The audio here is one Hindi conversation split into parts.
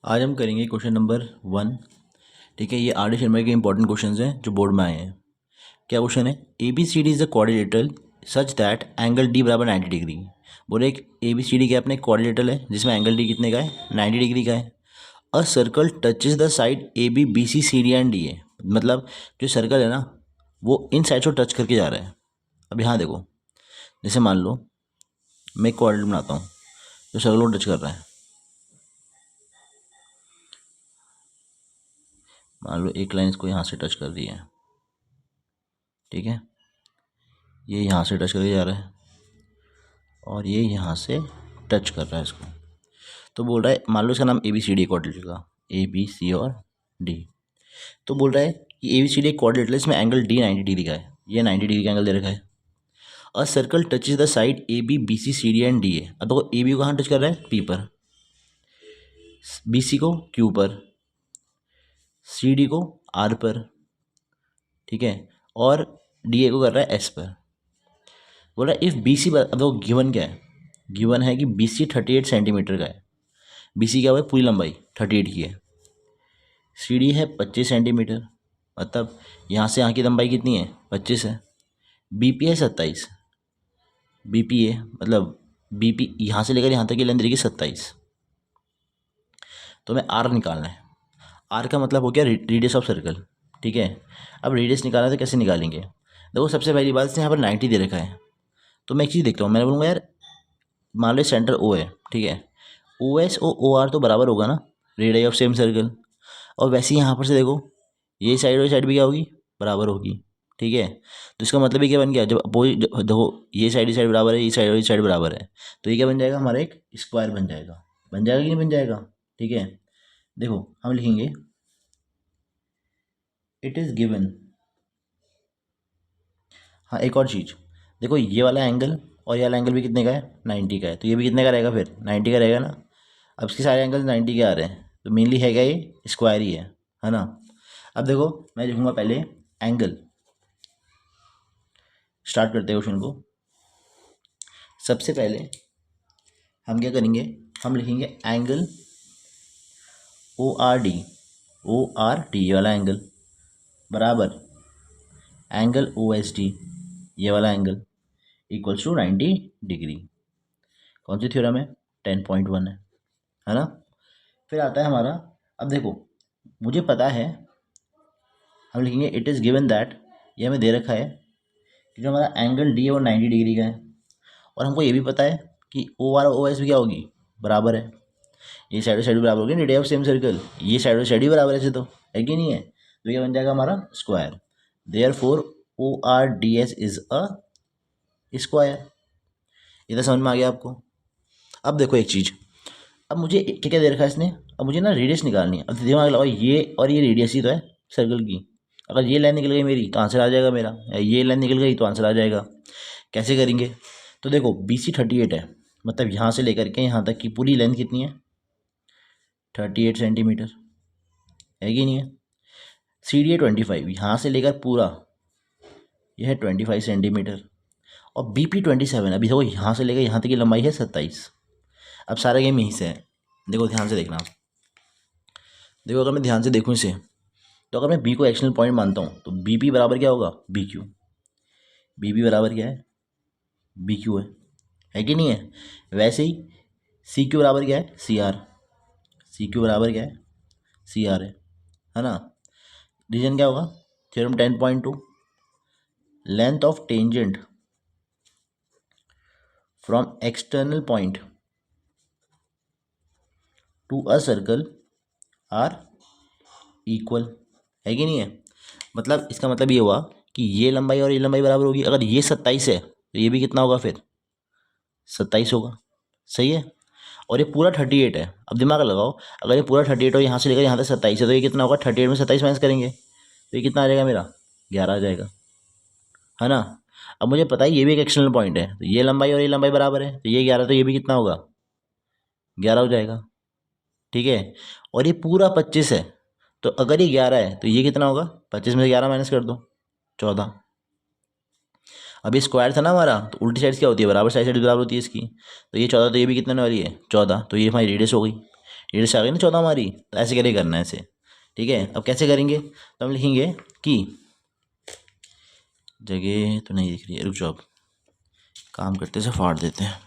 आज हम करेंगे क्वेश्चन नंबर 1। ठीक है, ये आर डी शर्मा के इंपॉर्टेंट क्वेश्चंस हैं जो बोर्ड में आए हैं। क्या क्वेश्चन है? A B C D is the quadrilateral such that angle D बराबर 90 डिग्री। बोले एक ए बी सी डी क्या अपने क्वाड्रिलेटरल है जिसमें एंगल डी कितने का है? 90 डिग्री का है। A circle touches the side A B B C C D and D A. मतलब जो सर्कल है ना वो इन साइड से टच करके जा रहा है। अब यहाँ देखो, जैसे मान लो मैं एक क्वाड्रिलेटरल बनाता हूँ जो सर्कल को टच कर रहा है। मान लो एक लाइन इसको यहाँ से टच कर दी है, ठीक है, ये यहाँ से टच करके जा रहा है और ये यहाँ से टच कर रहा है इसको। तो बोल रहा है, मान लो इसका नाम A B C D quadrilateral का, ए बी सी और डी। तो बोल रहा है कि A B C D quadrilateral, इसमें एंगल डी 90 डिग्री का है, ये 90 डिग्री का एंगल दे रखा है। A circle touches the side A B B C C D and D A. अब देखो ए बी को कहाँ टच कर रहा है? पी पर, बी सी को क्यू पर, सी डी को आर पर, ठीक है, और डी ए को कर रहा है एस पर। बोल रहा है इफ़ बी सी, अब देखो गिवन क्या है? गिवन है कि बी सी 38 सेंटीमीटर का है। बी सी क्या हुआ है? पूरी लंबाई 38 की है। सी डी है 25 सेंटीमीटर, मतलब यहाँ से यहाँ की लंबाई कितनी है? 25 है। बी पी है 27, बी पी है मतलब बी पी यहाँ से लेकर यहाँ तक की लेंथ रहेगी 27। तो हमें आर निकालना है। आर का मतलब हो गया रेडियस ऑफ सर्कल, ठीक है। अब रेडियस निकालना है तो कैसे निकालेंगे? देखो सबसे पहली बात से यहाँ पर 90 दे रखा है, तो मैं एक चीज़ देखता हूँ, मैंने बोलूँगा यार मान लो सेंटर ओ है, ठीक है, ओ एस ओ आर तो बराबर होगा ना, रेडियस ऑफ सेम सर्कल। और वैसे ही यहाँ पर से देखो ये साइड और साइड भी क्या होगी? बराबर होगी, ठीक है। तो इसका मतलब ये क्या बन गया? जब अपोजिट देखो ये साइड बराबर है, ये साइड और ये साइड बराबर है, तो ये क्या बन जाएगा? हमारा एक स्क्वायर बन जाएगा। बन जाएगा कि नहीं बन जाएगा? ठीक है, देखो हम लिखेंगे इट इज़ गिवन। हाँ एक और चीज़ देखो, ये वाला एंगल और ये वाला एंगल भी कितने का है? 90 का है। तो ये भी कितने का रहेगा फिर? 90 का रहेगा ना। अब इसके सारे एंगल 90 के आ रहे हैं, तो मेनली है क्या? ये स्क्वायर ही है ना। अब देखो मैं लिखूँगा पहले एंगल। स्टार्ट करते हैं क्वेश्चन को। सबसे पहले हम क्या करेंगे? हम लिखेंगे angle O R D, O R D ये वाला एंगल बराबर एंगल ओ एस डी ये वाला एंगल इक्वल्स टू 90 डिग्री। कौन सी थ्योरम है? 10.1 है ना। फिर आता है हमारा, अब देखो मुझे पता है, हम लिखेंगे इट इज़ गिवन दैट, ये हमें दे रखा है कि जो हमारा एंगल डी है वो 90 डिग्री का है। और हमको ये भी पता है कि ओ आर ओ एस भी क्या होगी? बराबर है। ये साइड बराबर होगी, रेडियस ऑफ सेम सर्कल, ये साइड भी बराबर है ऐसे, तो है कि नहीं है? तो ये बन जाएगा हमारा square. Therefore O R D S is a square. ये तो समझ में आ गया आपको। अब देखो एक चीज़, अब मुझे क्या क्या दे रखा है इसने? अब मुझे ना रेडियस निकालनी है। अब दिमाग लगाओ, ये और ये रेडियस ही तो है सर्कल की। अगर ये लाइन निकल गई मेरी तो आंसर आ जाएगा मेरा, या ये लाइन निकल गई तो आंसर आ जाएगा। कैसे करेंगे? तो देखो बी सी 38 है, मतलब यहाँ से लेकर के यहाँ तक की पूरी लेंथ कितनी है? 38 सेंटीमीटर, है कि नहीं है। सी डी है 25, यहाँ से लेकर पूरा यह है 25 सेंटीमीटर। और बी पी 27, अभी देखो यहाँ से लेकर यहाँ तक की लंबाई है 27। अब सारा गेम यहीं से है, देखो ध्यान से देखना। देखो अगर मैं ध्यान से देखूँ इसे, तो अगर मैं बी को एक्शनल पॉइंट मानता हूँ तो बी पी बराबर क्या होगा? B Q. बी पी बराबर क्या है? बी क्यू है कि नहीं है। वैसे ही सी क्यू बराबर क्या है? C R. सी क्यू बराबर क्या है? सी आर है ना। रीजन क्या होगा? Theorem 10.2, length of tangent from external point to a circle are equal, है कि नहीं है। मतलब इसका मतलब ये हुआ कि ये लंबाई और ये लंबाई बराबर होगी। अगर ये 27 है तो ये भी कितना होगा फिर? 27 होगा, सही है। और ये पूरा 38 है। अब दिमाग लगाओ, अगर ये पूरा 38 और यहाँ से लेकर यहाँ तक 27 है तो ये कितना होगा? 38 में 27 माइनस करेंगे तो ये कितना आ जाएगा मेरा? 11 आ जाएगा, है ना। अब मुझे पता है ये भी एक एक्सटर्नल पॉइंट है, तो ये लंबाई और ये लंबाई बराबर है, तो ये 11, तो ये भी कितना होगा? 11 हो जाएगा, ठीक है। और ये पूरा 25 है, तो अगर ये 11 है तो ये कितना होगा? 25 में से 11 माइनस कर दो, 14। अभी स्क्वायर था ना हमारा, तो उल्टी साइड क्या होती है? बराबर साइड बराबर होती है इसकी। तो ये 14, तो ये भी कितने वाली है? 14, तो ये हमारी रेडियस हो गई। रेडियस आ गई ना 14 हमारी, तो ऐसे करके करना है ऐसे। ठीक है, अब कैसे करेंगे, तो हम लिखेंगे कि जगह तो नहीं दिख रही है, रुक जाओ, अब काम करते से फाड़ देते हैं।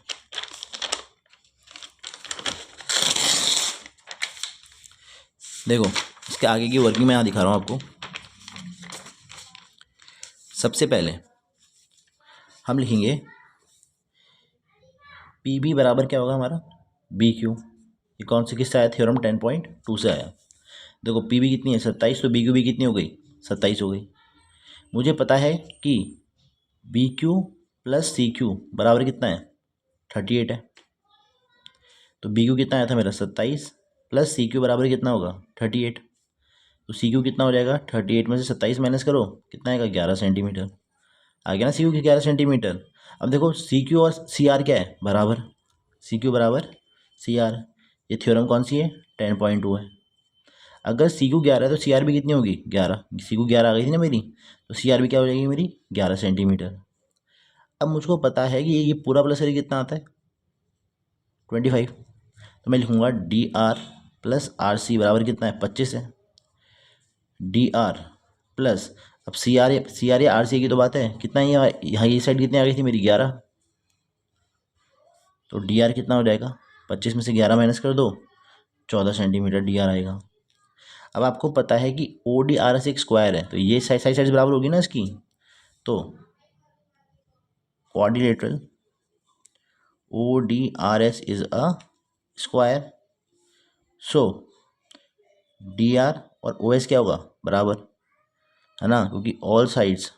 देखो इसके आगे की वर्किंग मैं यहाँ दिखा रहा हूँ आपको। सबसे पहले हम लिखेंगे पी बी बराबर क्या होगा हमारा, बी क्यू। ये कौन सी किससे आया, थ्योरम 10.2 से आया। देखो पी बी कितनी है 27, तो बी क्यू भी कितनी हो गई 27 हो गई। मुझे पता है कि B Q plus C Q बराबर कितना है 38 है। तो बी क्यू कितना आया था मेरा 27 प्लस सी क्यू बराबर कितना होगा 38। तो सी क्यू कितना हो जाएगा 38 में से 27 माइनस करो, कितना आएगा 11 सेंटीमीटर। आ गया ना सी क्यू की 11 सेंटीमीटर। अब देखो सी क्यू और सी आर क्या है बराबर, सी क्यू बराबर सी आर। ये थ्योरम कौन सी है 10.2 है। अगर सी क्यू 11 है तो सी आर भी कितनी होगी 11, सी क्यू 11 आ गई थी ना मेरी, तो सी आर भी क्या हो जाएगी मेरी 11 सेंटीमीटर। अब मुझको पता है कि ये पूरा प्लस करिए कितना आता है 25। तो मैं लिखूँगा D R plus R C बराबर कितना है 25 है। डी आर प्लस, अब सी आर या आर सी की तो बात है, कितना ही यहाँ ये साइड कितनी आ गई थी मेरी 11, तो डी आर कितना हो जाएगा 25 में से 11 माइनस कर दो, 14 सेंटीमीटर डी आर आएगा। अब आपको पता है कि ओ डी आर एस एक स्क्वायर है, तो ये साइड बराबर होगी ना इसकी। तो quadrilateral O D R S is a square. So D R और ओ एस क्या होगा बराबर, है ना, क्योंकि all sides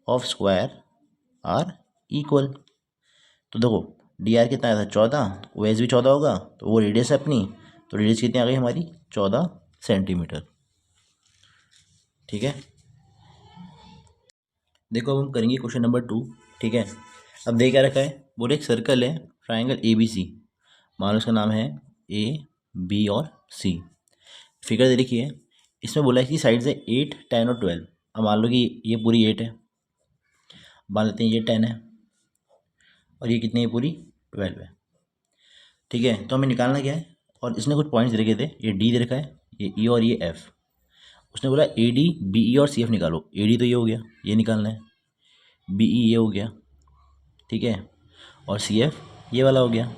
of square are equal. तो देखो डी आर कितना आया था 14, ओ एस भी 14 होगा, तो वो रेडियस है अपनी, तो रेडियस कितनी आ गई हमारी 14 सेंटीमीटर। ठीक है, देखो अब हम करेंगे क्वेश्चन नंबर 2। ठीक है, अब देख क्या रखा है, बोले एक सर्कल है ट्राइंगल ए बी सी, मान लो इसका नाम है ए बी और सी। फिगर दे रखी है, इसमें बोला है कि साइड्स है 8, 10 और 12। अब मान लो कि ये पूरी 8 है, मान लेते हैं ये 10 है, और ये कितनी है पूरी 12 है। ठीक है, तो हमें निकालना क्या है, और इसने कुछ पॉइंट्स दे रखे थे, ये डी दे रखा है, ये ई और ये एफ। उसने बोला ए डी बी ई और सी एफ निकालो। ए डी तो ये हो गया, ये निकालना है, बी ई ये हो गया, ठीक है, और सी एफ ये वाला हो गया।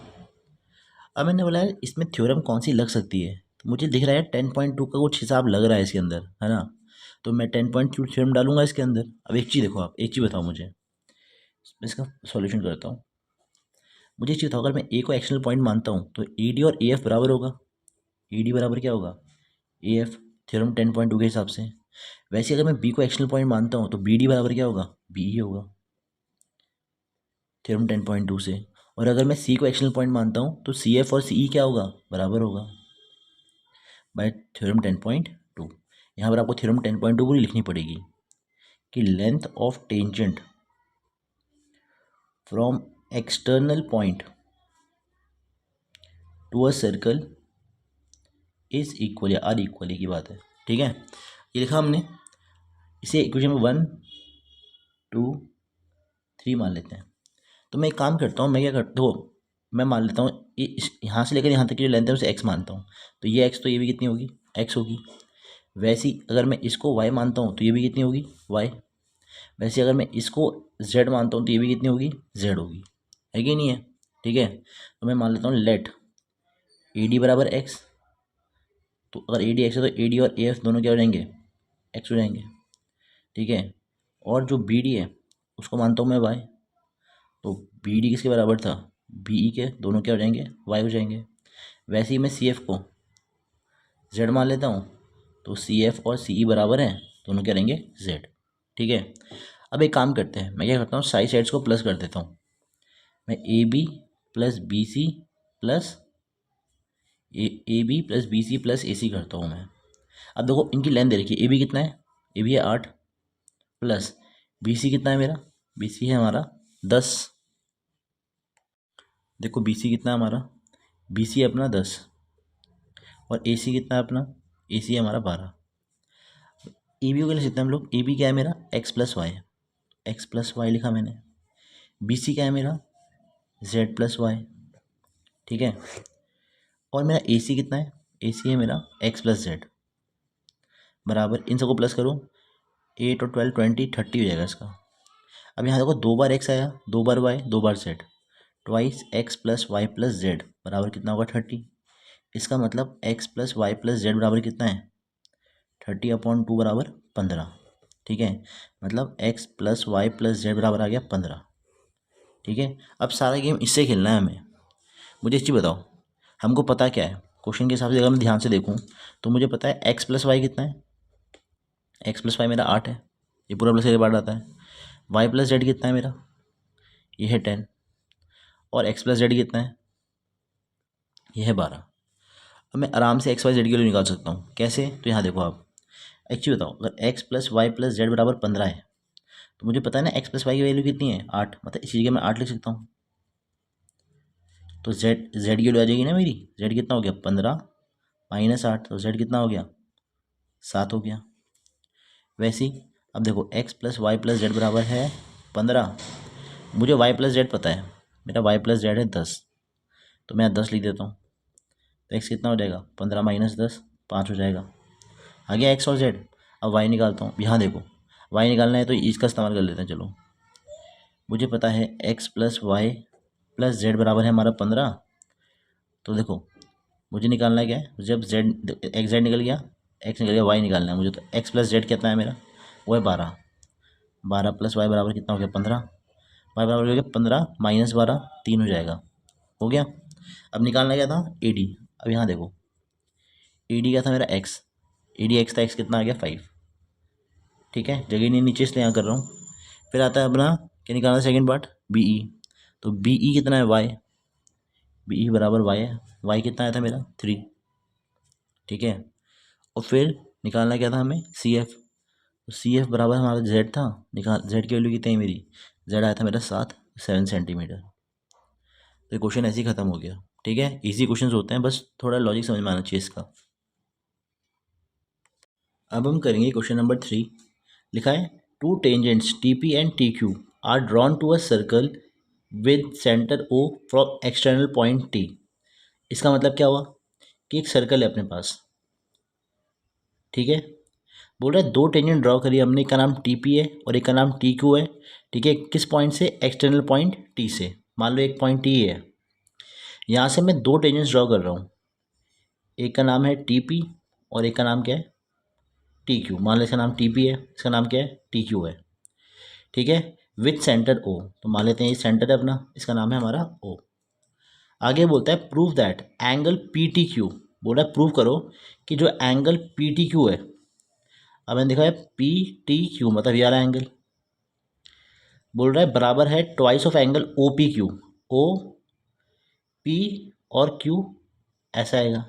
अब मैंने बोला है इसमें थ्योरम कौन सी लग सकती है, तो मुझे दिख रहा है 10.2 का कुछ हिसाब लग रहा है इसके अंदर, है ना। तो मैं 10.2 थ्योरम डालूंगा इसके अंदर। अब एक चीज़ देखो, आप एक चीज़ बताओ मुझे, मैं इसका सॉल्यूशन करता हूँ। मुझे एक चीज़ बताओ, अगर मैं ए को एक्शनल पॉइंट मानता हूँ तो ए डी और ए एफ बराबर होगा। ए डी बराबर क्या होगा ए एफ, थ्योरम 10.2 के हिसाब से। वैसे अगर मैं बी को एक्शनल पॉइंट मानता हूँ तो बी डी बराबर क्या होगा बी ई होगा, थ्योरम 10.2 से। और अगर मैं सी को एक्शनल पॉइंट मानता हूँ तो सी एफ और सी ई क्या होगा बराबर होगा बाय थ्योरम 10.2। यहाँ पर आपको थ्योरम 10.2 पूरी लिखनी पड़ेगी कि length of tangent from external point to a circle is equal या आर इक्वल की बात है। ठीक है, ये लिखा हमने, इसे इक्वेशन में 1 2 3 मान लेते हैं। तो मैं एक काम करता हूँ, मैं क्या करता हूँ, मैं मान लेता हूँ ये यहाँ से लेकर यहाँ तक की जो लेंथ है उसे एक्स मानता हूँ, तो ये एक्स, तो ये भी कितनी होगी एक्स होगी। वैसे ही अगर मैं इसको वाई मानता हूँ तो ये भी कितनी होगी वाई। वैसे अगर मैं इसको जेड मानता हूँ तो ये भी कितनी होगी जेड होगी, है कि नहीं है। ठीक है, तो मैं मान लेता हूँ लेट ए डी बराबर एक्स। तो अगर ए डी एक्स है तो ए डी और ए एफ दोनों क्या हो जाएंगे एक्स हो जाएंगे। ठीक है, और जो बी डी है उसको मानता हूँ मैं वाई, तो बी डी किसके बराबर था बी ई के, दोनों क्या हो जाएंगे वाई हो जाएंगे। वैसे ही मैं सी एफ को जेड मान लेता हूँ, तो सी एफ और सी ई बराबर हैं, दोनों क्या रहेंगे जेड। ठीक है, अब एक काम करते हैं, मैं क्या करता हूँ साइड साइड्स को प्लस कर देता हूँ। मैं A B plus B C plus A B plus B C plus A C करता हूँ मैं। अब देखो इनकी लेंथ दे रखी है, ए बी कितना है ए बी है 8, प्लस बी सी कितना है मेरा बी सी है हमारा 10। देखो बी सी कितना है हमारा बी सी है अपना 10, और ए सी कितना है अपना ए सी है हमारा 12। ए बी को ले सकते हैं हम लोग, ए बी क्या है मेरा एक्स प्लस वाई लिखा मैंने। बी सी क्या है मेरा जेड प्लस वाई। ठीक है, और मेरा ए सी कितना है, ए सी है मेरा एक्स प्लस जेड बराबर, इन सबको प्लस करो, 8 और 12 20 30 हो जाएगा इसका। अब यहाँ देखो 2 बार एक्स आया, 2 बार वाई, 2 बार Z, twice X plus Y plus Z बराबर कितना होगा 30। इसका मतलब X plus Y plus Z बराबर कितना है 30/2 बराबर 15। ठीक है, मतलब X plus Y plus Z बराबर आ गया 15। ठीक है, अब सारा गेम इससे खेलना है हमें। मुझे एक चीज़ बताओ, हमको पता क्या है क्वेश्चन के हिसाब से, अगर मैं ध्यान से देखूँ तो मुझे पता है एक्स प्लस वाई कितना है, एक्स प्लस वाई मेरा 8 है, ये पूरा प्लस के बाद आता है। वाई प्लस जेड कितना है मेरा, ये है 10, और एक्स प्लस जेड कितना है, ये है 12। अब मैं आराम से एक्स वाई जेड की वैल्यू निकाल सकता हूँ। कैसे, तो यहाँ देखो आप, एक चीज़ बताओ, अगर x plus Y plus Z बराबर 15 है तो मुझे पता है ना एक्स प्लस वाई की वैल्यू कितनी है 8, मतलब इसी जगह मैं 8 लिख सकता हूँ। तो जेड जेड की वैल्यू आ जाएगी ना मेरी, जेड कितना हो गया 15 माइनस 8, तो जेड कितना हो गया 7 हो गया। वैसे ही अब देखो x plus Y plus Z बराबर है 15, मुझे वाई प्लस जेड पता है, मेरा वाई प्लस जेड है 10, तो मैं 10 लिख देता हूँ। तो एक्स कितना हो जाएगा 15 माइनस 10 5 हो जाएगा। आ गया एक्स और जेड। अब वाई निकालता हूँ, यहाँ देखो वाई निकालना है तो इसका इस्तेमाल कर लेते हैं। चलो, मुझे पता है x plus Y plus Z बराबर है हमारा 15। तो देखो मुझे निकालना है क्या है, जब जेड एक्स जेड निकल गया, एक्स निकल गया, वाई निकालना है मुझे। तो एक्स प्लस जेड कितना है मेरा, वो है 12, 12 प्लस वाई बराबर कितना हो गया 15, वाई बराबर हो गया 15 माइनस 12 3 हो जाएगा। हो गया। अब निकालना क्या था ए डी। अब यहाँ देखो ए डी क्या था मेरा एक्स, ए डी एक्स था, एक्स कितना आ गया 5। ठीक है, जगह नहीं नीचे इसलिए यहाँ कर रहा हूँ। फिर आता है अपना क्या निकालना सेकंड पार्ट, बी ई। तो बी ई कितना है वाई, बी ई बराबर वाई है, वाई कितना आया था मेरा 3। ठीक है, और फिर निकालना क्या था हमें सी एफ। तो सी एफ बराबर हमारा जेड था, निकाल जेड की वैल्यू कितनी है मेरी, जेड आया था मेरा 7 सेंटीमीटर। तो ये क्वेश्चन ऐसे ही खत्म हो गया। ठीक है, इजी क्वेश्चंस होते हैं, बस थोड़ा लॉजिक समझ में आना चाहिए इसका। अब हम करेंगे क्वेश्चन नंबर 3। लिखा है 2 tangents T P and T Q are drawn to a circle with centre O from external point T. इसका मतलब क्या हुआ कि एक सर्कल है अपने पास, ठीक है, बोल रहा है 2 टेंजेंट ड्रॉ करिए हमने, एक का नाम टी पी है और एक का नाम टी क्यू है। ठीक है, किस पॉइंट से, एक्सटर्नल पॉइंट टी से। मान लो एक पॉइंट टी है, यहाँ से मैं 2 टेंजेंट्स ड्रॉ कर रहा हूँ, एक का नाम है टी पी और एक का नाम क्या है टी क्यू। मान लो इसका नाम टी पी है, इसका नाम क्या है टी क्यू है। ठीक है, विथ सेंटर ओ, तो मान लेते हैं ये सेंटर है अपना, इसका नाम है हमारा ओ। आगे बोलता है prove that angle P T Q, बोल रहा है प्रूव करो कि जो एंगल पी टी क्यू है, अब मैंने देखा है पी टी क्यू मतलब ये वाला एंगल, बोल रहा है बराबर है twice of angle O P Q. O P और क्यू ऐसा आएगा,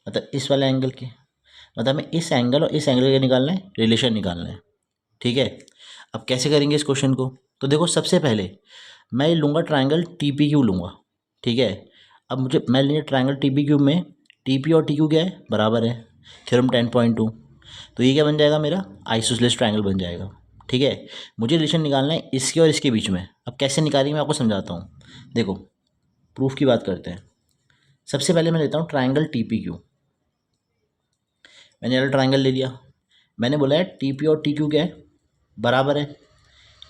मतलब इस वाले एंगल के, मतलब हमें इस एंगल और इस एंगल का निकालना है, रिलेशन निकालना है। ठीक है, अब कैसे करेंगे इस क्वेश्चन को, तो देखो सबसे पहले मैं ये लूँगा ट्राइंगल टी पी क्यू लूँगा। ठीक है, अब मुझे मैं लेंगे ट्राइंगल टी पी क्यू में टी पी और टी क्यू क्या है बराबर है, थ्योरम 10.2। तो ये क्या बन जाएगा मेरा आइसोसेलेस ट्राइंगल बन जाएगा। ठीक है, मुझे रिलेशन निकालना है इसके और इसके बीच में। अब कैसे निकालेंगे मैं आपको समझाता हूँ। देखो प्रूफ की बात करते हैं। सबसे पहले मैं लेता हूँ ट्राइंगल टी पी क्यू। मैंने वाला ट्राइंगल ले लिया, मैंने बोला है टी पी और टी क्यू क्या है बराबर है,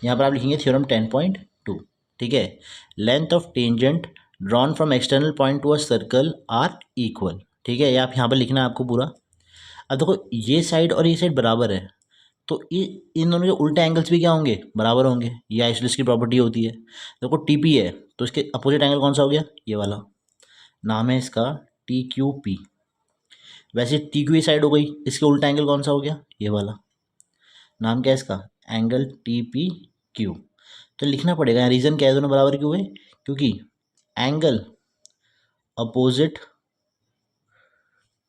यहाँ पर आप लिखेंगे थ्योरम 10.2। ठीक है, length of tangent drawn from external point to a circle are equal. ठीक है, ये आप यहाँ पर लिखना है आपको पूरा। अब देखो ये साइड और ये साइड बराबर है, तो इन दोनों के उल्टे एंगल्स भी क्या होंगे बराबर होंगे, ये आइसोसेलेस की प्रॉपर्टी होती है। देखो टी पी है तो इसके अपोजिट एंगल कौन सा हो गया, ये वाला, नाम है इसका टी क्यू पी। वैसे टी क्यू साइड हो गई, इसके उल्टा एंगल कौन सा हो गया, ये वाला, नाम क्या है इसका एंगल टी पी क्यू। तो लिखना पड़ेगा, रीज़न क्या है दोनों बराबर क्यों है, क्योंकि angle opposite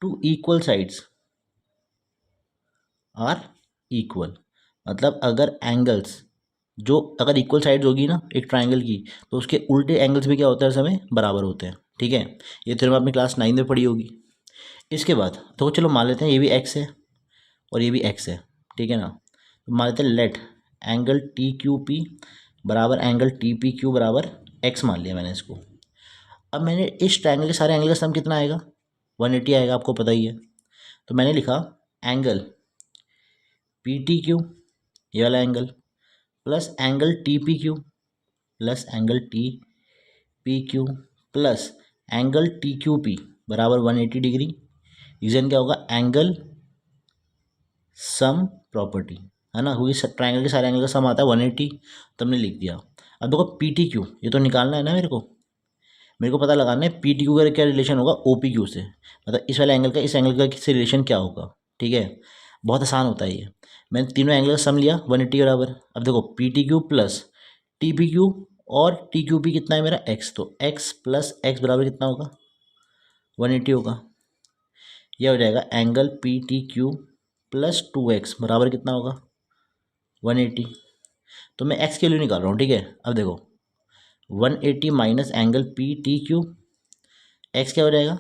to equal sides are equal. मतलब अगर एंगल्स जो अगर इक्वल साइड्स होगी ना एक ट्राइंगल की, तो उसके उल्टे एंगल्स भी क्या होते हैं समय बराबर होते हैं। ठीक है, ये थ्योरम आपने क्लास 9 में पढ़ी होगी। इसके बाद तो चलो मान लेते हैं ये भी एक्स है और ये भी एक्स है। ठीक है ना, तो मान लेते हैं let angle T Q P बराबर एंगल टी पी क्यू बराबर एक्स मान लिया मैंने इसको। अब मैंने इस ट्राइंगल के सारे एंगल का सम कितना आएगा, 180 आएगा, आपको पता ही है। तो मैंने लिखा एंगल पी टी क्यू, ये वाला angle, plus angle T P Q, plus angle T P Q, plus angle T Q P बराबर 180 डिग्री। रीजन क्या होगा, एंगल सम प्रॉपर्टी, है ना, क्योंकि ट्राइंगल के सारे एंगल का सम आता है 180, तो हमने लिख दिया। अब देखो पी टी क्यू, ये तो निकालना है ना मेरे को पता लगाना है पी टी क्यू का क्या रिलेशन होगा ओ पी क्यू से, मतलब इस वाले एंगल का इस एंगल का किससे रिलेशन क्या होगा। ठीक है, बहुत आसान होता है ये। मैंने तीनों एंगल का सम लिया 180 बराबर। अब देखो P T Q plus T P Q और टी क्यू पी कितना है मेरा एक्स, तो एक्स प्लस एक्स बराबर कितना होगा 180 होगा। यह हो जाएगा angle P T Q plus 2x बराबर कितना होगा 180। तो मैं x के लिए निकाल रहा हूँ। ठीक है, अब देखो 180 minus angle P T Q, x क्या हो जाएगा,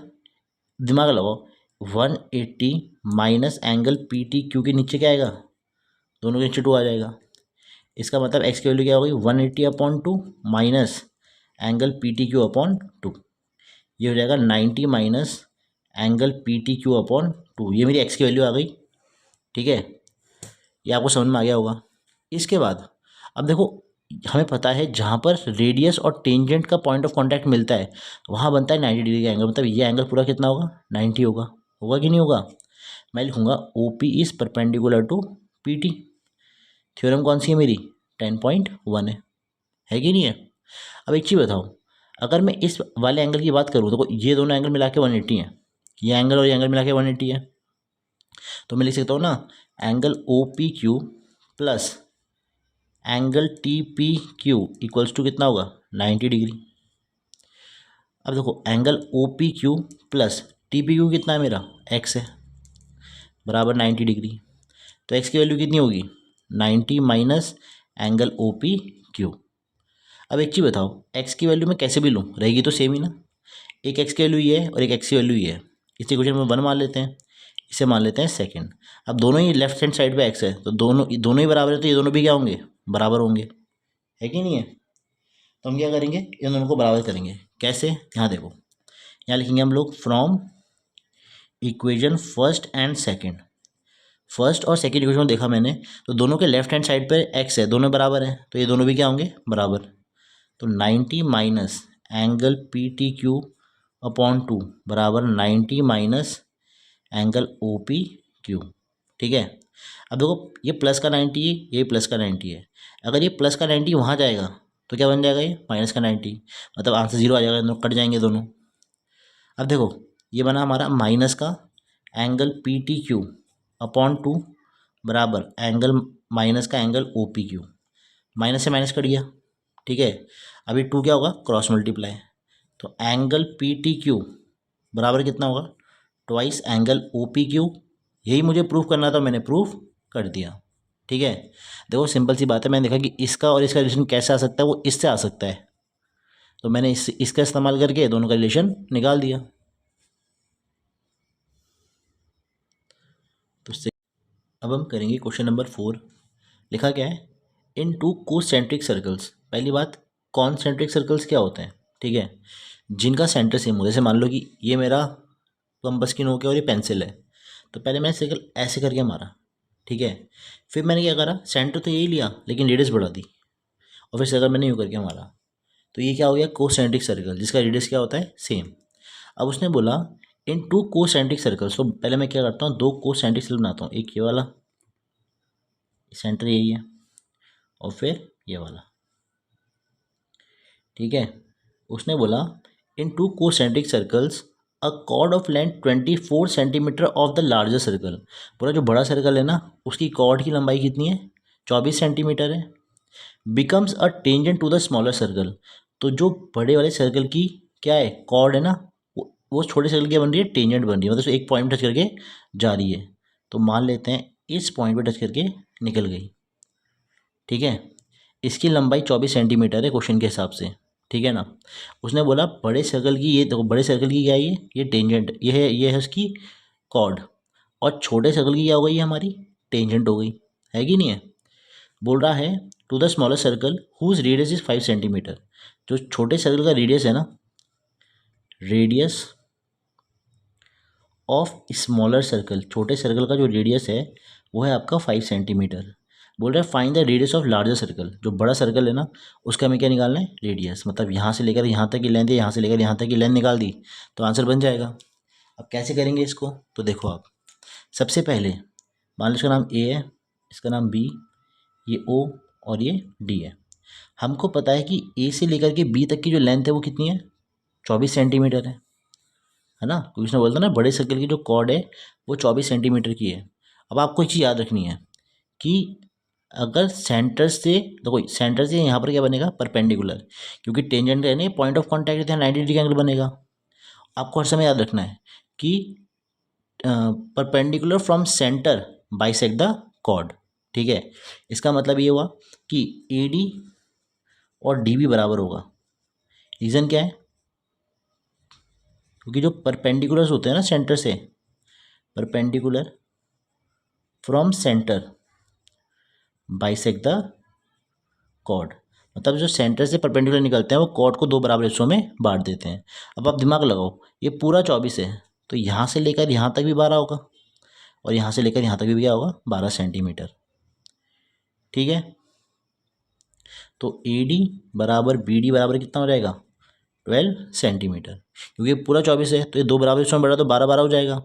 दिमाग लगाओ, 180 minus angle P T Q के नीचे क्या आएगा, दोनों के नीचे 2 आ जाएगा। इसका मतलब एक्स की वैल्यू क्या होगी 180/2 minus angle P T Q upon 2, ये हो जाएगा 90 minus angle P T Q upon 2, ये मेरी एक्स की वैल्यू आ गई। ठीक है, ये आपको समझ में आ गया होगा। इसके बाद अब देखो, हमें पता है जहाँ पर रेडियस और टेंजेंट का पॉइंट ऑफ कांटेक्ट मिलता है वहाँ बनता है 90 डिग्री का एंगल, मतलब ये एंगल पूरा कितना होगा 90 होगा। होगा कि नहीं होगा, मैं लिखूंगा O P is perpendicular to P T. Theorem कौन सी है मेरी 10.1 है कि नहीं है। अब एक चीज़ बताओ, अगर मैं इस वाले एंगल की बात करूँ तो ये दोनों एंगल मिला के 180 है, ये एंगल और ये एंगल मिला के 180 है, तो मैं लिख सकता हूँ ना angle O P Q plus angle T P Q equals to कितना होगा 90 डिग्री। अब देखो angle O P Q plus T P Q कितना है मेरा एक्स है, बराबर 90 डिग्री। तो एक्स की वैल्यू कितनी होगी 90 minus angle O P Q. अब एक चीज़ बताओ, एक्स की वैल्यू मैं कैसे भी लूँ रहेगी तो सेम ही ना, एक एक्स की वैल्यू ये है और एक एक्स की वैल्यू ये है। इस इक्वेशन में 1 मान लेते हैं, इसे मान लेते हैं सेकंड। अब दोनों ही लेफ्ट हैंड साइड पे एक्स है, तो दोनों दोनों ही बराबर है, तो ये दोनों भी क्या होंगे बराबर होंगे, है कि नहीं है। तो हम क्या करेंगे, इन दोनों को बराबर करेंगे। कैसे, यहाँ देखो, यहाँ लिखेंगे हम लोग from equation first and second. First और सेकंड इक्वेशन देखा मैंने, तो दोनों के लेफ्ट हैंड साइड पर एक्स है, दोनों बराबर हैं, तो ये दोनों भी क्या होंगे बराबर। तो 90 minus angle P T Q upon 2 बराबर 90 minus angle O P Q. ठीक है, अब देखो ये प्लस का 90 है, ये प्लस का 90 है, अगर ये प्लस का 90 वहाँ जाएगा तो क्या बन जाएगा ये माइनस का 90, मतलब आंसर 0 आ जाएगा, दोनों कट जाएंगे दोनों। अब देखो ये बना हमारा माइनस का angle P T Q upon 2 बराबर एंगल माइनस का angle O P Q, minus से माइनस कट गया। ठीक है, अभी 2 क्या होगा क्रॉस मल्टीप्लाई, तो एंगल पी टी क्यू बराबर कितना होगा twice angle O P Q. यही मुझे प्रूफ करना था, मैंने प्रूफ कर दिया। ठीक है, देखो सिंपल सी बात है, मैंने देखा कि इसका और इसका रिलेशन कैसे आ सकता है, वो इससे आ सकता है, तो मैंने इसका इस्तेमाल करके दोनों का रिलेशन निकाल दिया। तो अब हम करेंगे क्वेश्चन नंबर 4। लिखा क्या है, इन टू कोसेंट्रिक सर्कल्स। पहली बात, कॉन्सेंट्रिक सर्कल्स क्या होते हैं, ठीक है, जिनका सेंटर सेम हो। जैसे मान लो कि ये मेरा कंपास की नोक है और ये पेंसिल है, तो पहले मैंने सर्कल ऐसे करके मारा, ठीक है, फिर मैंने क्या करा, सेंटर तो यही लिया लेकिन रेडियस बढ़ा दी, और फिर सर्कल मैंने यूँ करके मारा, तो ये क्या हो गया कोसेंट्रिक सर्कल, जिसका रेडियस क्या होता है सेम। अब उसने बोला इन टू कोसेंट्रिक सर्कल्स, तो पहले मैं क्या करता हूँ, दो कोसेंट्रिक सर्कल बनाता हूँ, एक ये वाला, सेंटर यही है, और फिर ये वाला। ठीक है, उसने बोला in two concentric circles a chord of length 24 centimetre of the larger circle. पूरा जो बड़ा सर्कल है ना, उसकी कॉर्ड की लंबाई कितनी है 24 सेंटीमीटर है। Becomes a tangent to the smaller circle, तो जो बड़े वाले सर्कल की क्या है कॉर्ड है ना, वो छोटे सर्कल की बन रही है टेंजेंट बन रही है, मतलब एक पॉइंट टच करके जा रही है। तो मान लेते हैं इस पॉइंट पे टच करके निकल गई। ठीक है, इसकी लंबाई 24 सेंटीमीटर है क्वेश्चन के हिसाब से, ठीक है ना। उसने बोला बड़े सर्कल की, ये देखो बड़े सर्कल की क्या है, ये टेंजेंट, ये है उसकी कॉर्ड, और छोटे सर्कल की क्या हो गई, ये हमारी टेंजेंट हो गई, है कि नहीं है। बोल रहा है to the smaller circle whose radius is 5 centimetre, जो छोटे सर्कल का रेडियस है ना, रेडियस ऑफ स्मॉलर सर्कल, छोटे सर्कल का जो रेडियस है वो है आपका 5 सेंटीमीटर। बोल रहा है find the radius of larger circle, जो बड़ा सर्कल है ना उसका हमें क्या निकालना है, रेडियस। मतलब यहाँ से लेकर यहाँ तक की लेंथ है, यहाँ से लेकर यहाँ तक की लेंथ निकाल दी तो आंसर बन जाएगा। अब कैसे करेंगे इसको, तो देखो आप सबसे पहले मान लो इसका नाम ए है, इसका नाम बी, ये ओ और ये डी है। हमको पता है कि ए से लेकर के बी तक की जो लेंथ है वो कितनी है, 24 सेंटीमीटर है ना। क्योंकि उसने बोलता ना बड़े सर्कल की जो कॉर्ड है वो 24 सेंटीमीटर की है। अब आपको एक चीज़ याद रखनी है कि अगर सेंटर से देखो, सेंटर से यहाँ पर क्या बनेगा, परपेंडिकुलर, क्योंकि टेंजेंट है ना, पॉइंट ऑफ कॉन्टैक्ट है 90 डिग्री का एंगल बनेगा। आपको हर समय याद रखना है कि perpendicular from centre bisect the chord. ठीक है, इसका मतलब ये हुआ कि ए डी और डी भी बराबर होगा। रीज़न क्या है, क्योंकि जो परपेंडिकुलर्स होते हैं ना सेंटर से, perpendicular from centre bisect the chord, मतलब जो सेंटर से परपेंडिकुलर निकलते हैं वो कॉर्ड को दो बराबर हिस्सों में बांट देते हैं। अब आप दिमाग लगाओ, ये पूरा 24 है तो यहाँ से लेकर यहाँ तक भी 12 होगा और यहाँ से लेकर यहाँ तक भी क्या होगा, 12 सेंटीमीटर। ठीक है, तो ए डी बराबर बी डी बराबर कितना हो जाएगा, 12 सेंटीमीटर। क्योंकि पूरा 24 है तो ये दो बराबर हिस्सों में बढ़ा तो 12 12 हो जाएगा।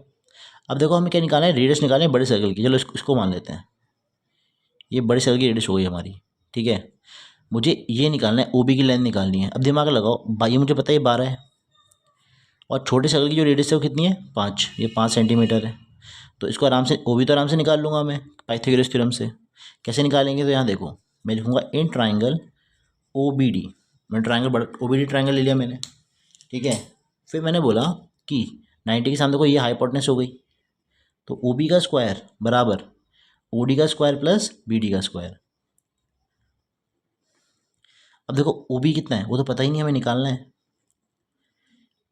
अब देखो हमें क्या निकालना है, रेडियस निकालना है बड़े सर्कल की। चलो इसको मान लेते हैं, ये बड़े सर्कल की रेडियस हो गई हमारी। ठीक है, मुझे ये निकालना है, ओ बी की लेंथ निकालनी है। अब दिमाग लगाओ, ये मुझे पता है ये 12 है और छोटे सर्कल की जो रेडियस है वो कितनी है, 5, ये 5 सेंटीमीटर है। तो इसको आराम से, ओ बी तो आराम से निकाल लूँगा मैं पाइथागोरस थ्योरम से। कैसे निकालेंगे, तो यहाँ देखो मैं लिखूँगा in triangle O B D, मैंने ट्राइंगल बड़ा ओ बी डी ट्राइंगल ले लिया मैंने। ठीक है, फिर मैंने बोला कि 90 के सामने देखो ये हाइपोटेनस हो गई, तो ओ बी का स्क्वायर बराबर ओ डी का स्क्वायर प्लस बी डी का स्क्वायर। अब देखो ओ बी कितना है वो तो पता ही नहीं, हमें निकालना है।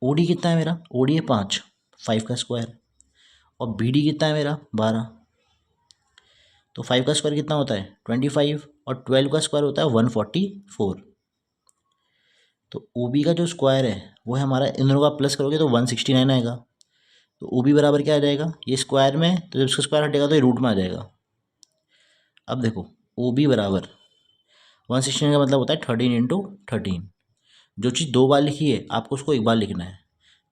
ओ डी कितना है मेरा, ओ डी है 5, 5 का स्क्वायर, और बी डी कितना है मेरा 12, तो 5 का स्क्वायर कितना होता है 25, और 12 का स्क्वायर होता है 144। तो ओ बी का जो स्क्वायर है वो है हमारा, इन दोनों का प्लस करोगे तो 169 आएगा। तो ओ बी बराबर क्या आ जाएगा, ये स्क्वायर में तो जब इसका स्क्वायर हटेगा तो ये रूट में आ जाएगा। अब देखो ओ बी बराबर 169 का मतलब होता है 13 × 13। जो चीज़ दो बार लिखी है आपको उसको एक बार लिखना है,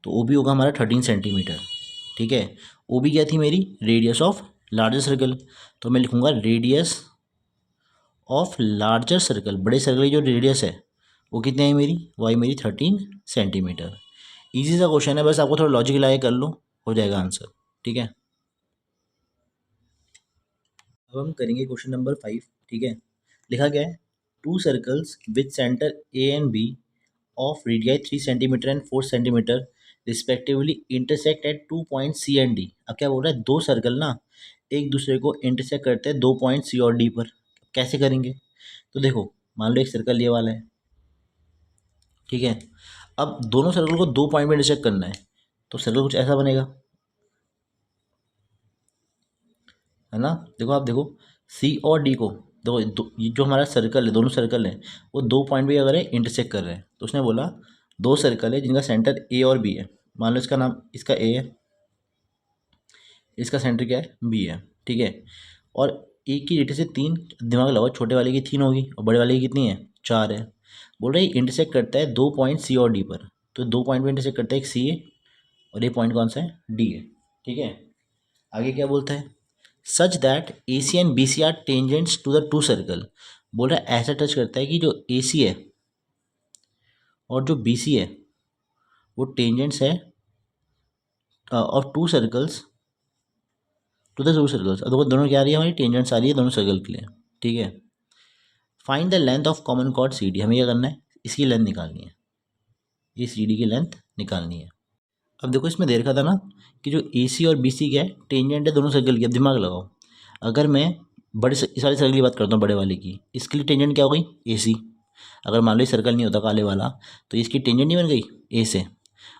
तो ओ बी होगा हमारा 13 सेंटीमीटर। ठीक है, ओ बी क्या थी मेरी, रेडियस ऑफ लार्जर सर्कल, तो मैं लिखूँगा रेडियस ऑफ लार्जर सर्कल, बड़े सर्कल की जो रेडियस है वो कितनी आई मेरी, वो आई मेरी 13 सेंटीमीटर। ईजी सा क्वेश्चन है, बस आपको थोड़ा लॉजिक लगा के कर लो, हो जाएगा आंसर। ठीक है, अब हम करेंगे क्वेश्चन नंबर 5। ठीक है, लिखा गया है two circles with centre A and B of radii 3 centimetre and 4 centimetre respectively intersect at 2 point C and D. अब क्या बोल रहा है, दो सर्कल ना एक दूसरे को इंटरसेक्ट करते हैं 2 पॉइंट सी और डी पर। कैसे करेंगे, तो देखो मान लो एक सर्कल ये वाला है। ठीक है, अब दोनों सर्कल को 2 पॉइंट में इंटरसेक्ट करना है, तो सर्कल कुछ ऐसा बनेगा, है ना। देखो आप देखो सी और डी को देखो, ये जो हमारा सर्कल है, दोनों सर्कल हैं वो 2 पॉइंट भी अगर है इंटरसेक्ट कर रहे हैं। तो उसने बोला दो सर्कल है जिनका सेंटर ए और बी है। मान लो इसका नाम, इसका ए है, इसका सेंटर क्या है, बी है। ठीक है, और ए की रेडियस से 3, दिमाग लगाओ, छोटे वाले की 3 होगी और बड़े वाले की कितनी है, 4 है। बोल रहे इंटरसेक्ट करता है 2 पॉइंट सी और डी पर, तो 2 पॉइंट में इंटरसेक्ट करता है, एक सी है और ये पॉइंट कौन सा है, डी है। ठीक है, आगे क्या बोलता है, such that A C and B C are tangents to the two circle. बोल रहा है ऐसा टच करता है कि जो ए सी है और जो बी सी है वो टेंजेंट्स है of two circles to the two circles. अब देखो दोनों क्या आ रही है, हमारी टेंजेंट्स आ रही है दोनों सर्कल के लिए। ठीक है, find the length of common chord C D, हमें क्या करना है, इसकी लेंथ निकालनी है, ये सी डी की लेंथ निकालनी है। अब देखो इसमें दे रखा था ना कि जो ए सी और बी सी क्या है, टेंजेंट है दोनों सर्कल की। अब दिमाग लगाओ, अगर मैं बड़े इस वाले सर्कल की बात करता हूँ, बड़े वाले की, इसके लिए टेंजेंट क्या हो गई, ए सी। अगर मान लो ये सर्कल नहीं होता काले वाला तो इसकी टेंजेंट नहीं बन गई ए से।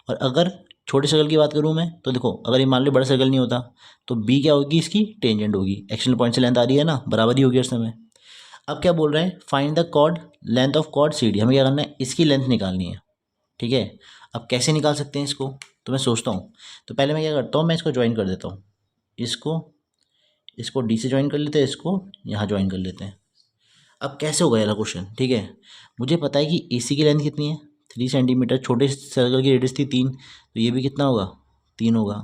और अगर छोटे सर्कल की बात करूँ मैं, तो देखो अगर ये मान लो बड़ा सर्कल नहीं होता तो बी क्या होगी, इसकी टेंजेंट होगी, एक्सटर्नल पॉइंट से लेंथ आ रही है ना, बराबर ही होगी उस समय। अब क्या बोल रहे हैं, find the chord length of chord C D, हमें क्या करना है, इसकी लेंथ निकालनी है। ठीक है, अब कैसे निकाल सकते हैं इसको, तो मैं सोचता हूँ, तो पहले मैं क्या करता हूँ, मैं इसको ज्वाइन कर देता हूँ, इसको डी से ज्वाइन कर लेते हैं, इसको यहाँ ज्वाइन कर लेते हैं। अब कैसे होगा ये क्वेश्चन, ठीक है। मुझे पता है कि AC की लेंथ कितनी है, 3 सेंटीमीटर। छोटे सर्कल की रेडियस थी 3, तो ये भी कितना होगा, 3 होगा।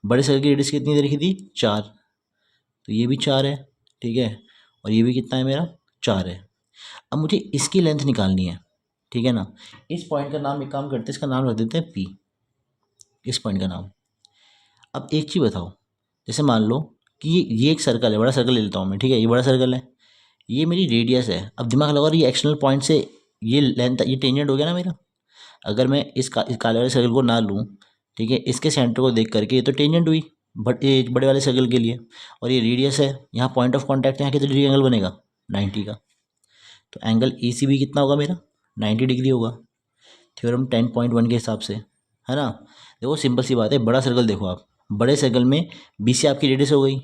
बड़े सर्कल की रेडियस कितनी रखी थी, 4, तो ये भी 4 है, ठीक है। और ये भी कितना है मेरा, 4 है। अब मुझे इसकी लेंथ निकालनी है, ठीक है ना। इस पॉइंट का नाम, एक काम करते हैं, इसका नाम रख देते हैं P, इस पॉइंट का नाम। अब एक चीज़ बताओ, जैसे मान लो कि ये एक सर्कल है, बड़ा सर्कल ले लेता हूँ मैं, ठीक है, ये बड़ा सर्कल है, ये मेरी रेडियस है। अब दिमाग लगाओ, ये एक्सटर्नल पॉइंट से ये लेंथ, ये टेंजेंट हो गया ना मेरा। अगर मैं इस काले वाले सर्कल को ना लूँ, ठीक है, इसके सेंटर को देख करके, ये तो टेंजेंट हुई बट ये बड़े वाले सर्कल के लिए, और ये रेडियस है, यहाँ पॉइंट ऑफ कॉन्टैक्ट, यहाँ कितने डिग्री एंगल बनेगा, 90 का। तो एंगल ACB कितना होगा मेरा, 90 डिग्री होगा, थ्योरम 10.1 के हिसाब से, है ना। देखो सिंपल सी बात है, बड़ा सर्कल देखो आप, बड़े सर्कल में BC आपकी रेडियस हो गई,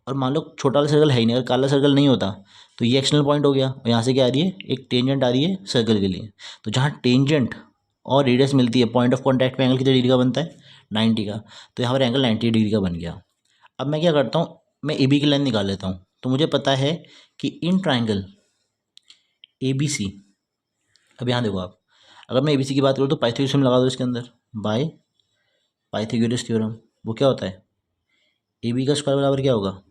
और मान लो छोटा वाला सर्कल है ही नहीं, अगर काला सर्कल नहीं होता तो ये एक्सटर्नल पॉइंट हो गया, और यहाँ से क्या आ रही है, एक टेंजेंट आ रही है सर्कल के लिए। तो जहाँ टेंजेंट और रेडियस मिलती है, पॉइंट ऑफ कॉन्टैक्ट पे एंगल कितने डिग्री का बनता है, 90 का। तो यहाँ पर एंगल 90 डिग्री का बन गया। अब मैं क्या करता हूँ, मैं AB की लाइन निकाल लेता हूँ। तो मुझे पता है कि इन ट्राइंगल ABC, अब यहाँ देखो आप, अगर मैं ABC की बात करूँ तो पाइथागोरस थ्योरम लगा दो इसके अंदर, बाय पाइथागोरस थ्योरम। वो क्या होता है, AB का स्क्वायर बराबर क्या होगा,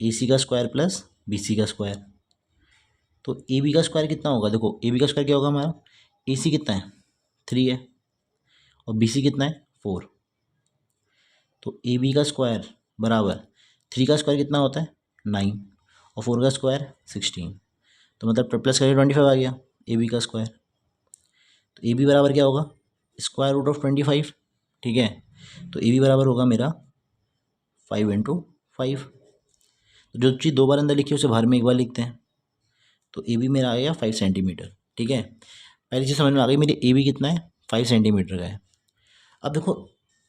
AC का स्क्वायर प्लस BC का स्क्वायर। तो AB का स्क्वायर कितना होगा, देखो AB का स्क्वायर क्या होगा हमारा, AC कितना है, 3 है, और BC कितना है, 4। तो AB का स्क्वायर बराबर 3 का स्क्वायर कितना होता है, 9, और 4 का स्क्वायर 16। तो मतलब प्लस करके 25 आ गया AB का स्क्वायर। तो AB बराबर क्या होगा, स्क्वायर रूट ऑफ 25, ठीक है। तो AB बराबर होगा मेरा 5 इंटू 5। तो जो चीज़ 2 बार अंदर लिखी है उसे बाहर में एक बार लिखते हैं। तो AB मेरा आ गया 5 सेंटीमीटर, ठीक है। पहली चीज़ समझ में आ गई, मेरी AB कितना है, 5 सेंटीमीटर का है। अब देखो,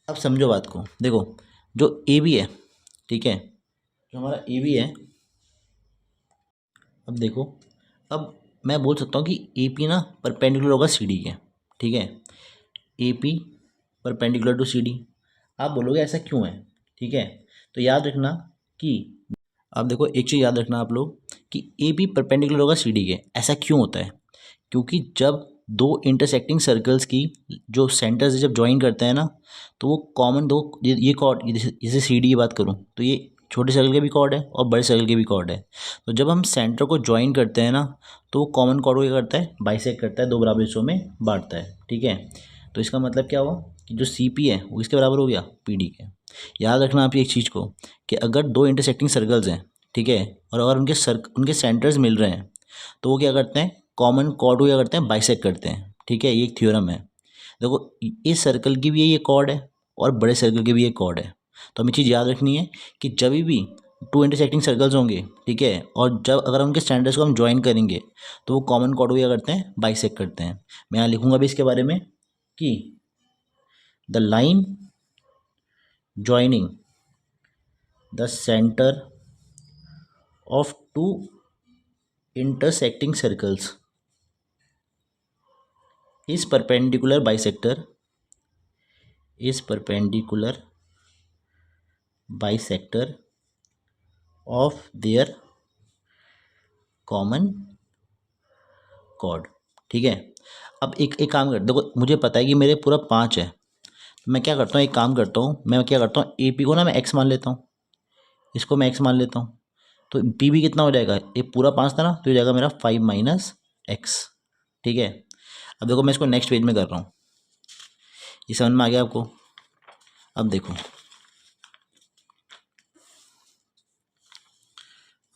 अब समझो बात को, देखो जो AB है, ठीक है, जो हमारा AB है, अब देखो, अब मैं बोल सकता हूँ कि AP ना परपेंडिकुलर होगा CD के, ठीक है। AP perpendicular to CD। आप बोलोगे ऐसा क्यों है, ठीक है। तो याद रखना कि, आप देखो एक चीज़ याद रखना आप लोग, कि AB परपेंडिकुलर होगा CD के। ऐसा क्यों होता है, क्योंकि जब दो इंटरसेक्टिंग सर्कल्स की जो सेंटर्स जब ज्वाइन करते हैं ना, तो वो कॉमन दो, ये कॉर्ड, जैसे CD की बात करूँ तो ये छोटे सर्कल के भी कॉर्ड है और बड़े सर्कल के भी कॉर्ड है। तो जब हम सेंटर को ज्वाइन करते हैं ना, तो वो कॉमन कॉर्ड को क्या करता है, बाइसेक्ट करता है, दो बराबर हिस्सों में बांटता है, ठीक है। तो इसका मतलब क्या हुआ कि जो CP है वो इसके बराबर हो गया PD के। याद रखना आप एक चीज़ को, कि अगर दो इंटरसेक्टिंग सर्कल्स हैं, ठीक है, और अगर उनके सेंटर्स मिल रहे हैं, तो वो क्या करते हैं, कॉमन कॉर्ड को क्या करते हैं, बाइसेक्ट करते हैं, ठीक है। ये एक थ्योरम है। देखो इस सर्कल की भी ये कॉर्ड है और बड़े सर्कल की भी एक कॉर्ड है। तो हमें चीज़ याद रखनी है कि जब भी टू इंटरसेक्टिंग सर्कल्स होंगे, ठीक है, और जब अगर उनके सेंटर्स को हम ज्वाइन करेंगे, तो वो कॉमन कॉर्ड को क्या करते हैं, बाइसेक्ट करते हैं। मैं यहाँ लिखूंगा भी इसके बारे में कि the line joining the centre of two intersecting circles is perpendicular bisector of their common chord, ठीक है। अब एक काम कर, देखो मुझे पता है कि मेरे पूरा 5 है, तो मैं क्या करता हूँ, एक काम करता हूँ, मैं क्या करता हूँ, AP को ना मैं x मान लेता हूँ, इसको मैं x मान लेता हूँ। तो PB कितना हो जाएगा, ये पूरा 5 था ना, तो ये जाएगा मेरा 5 माइनस x, ठीक है। अब देखो मैं इसको नेक्स्ट पेज में कर रहा हूँ, ये समझ में आ गया आपको। अब देखो